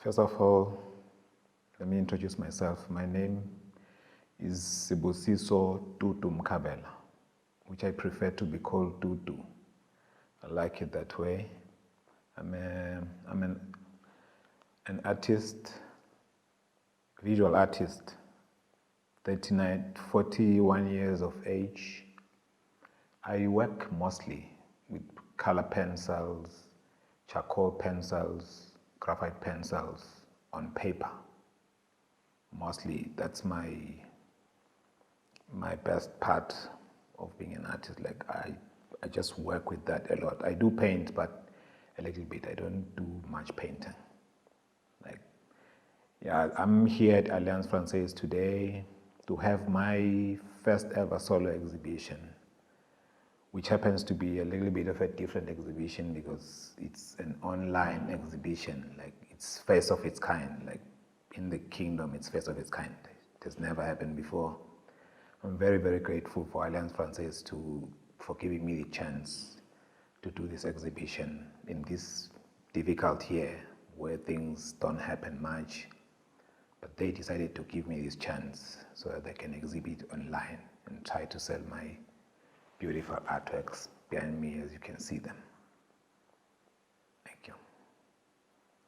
First of all, let me introduce myself. My name is Sibusiso TUTU Mkabela, which I prefer to be called TUTU. I like it that way. I'm an artist, visual artist, 41 years of age. I work mostly with color pencils, charcoal pencils, graphite pencils on paper. Mostly that's my best part of being an artist. Like I just work with that a lot. I do paint, but a little bit. I don't do much painting. I'm here at Alliance Francaise today to have my first ever solo exhibition, which happens to be a little bit of a different exhibition because it's an online exhibition. Like, it's first of its kind. Like, in the kingdom, it's first of its kind. It has never happened before. I'm very, very grateful for Alliance Francaise for giving me the chance to do this exhibition in this difficult year where things don't happen much. But they decided to give me this chance so that they can exhibit online and try to sell my beautiful artworks behind me, as you can see them.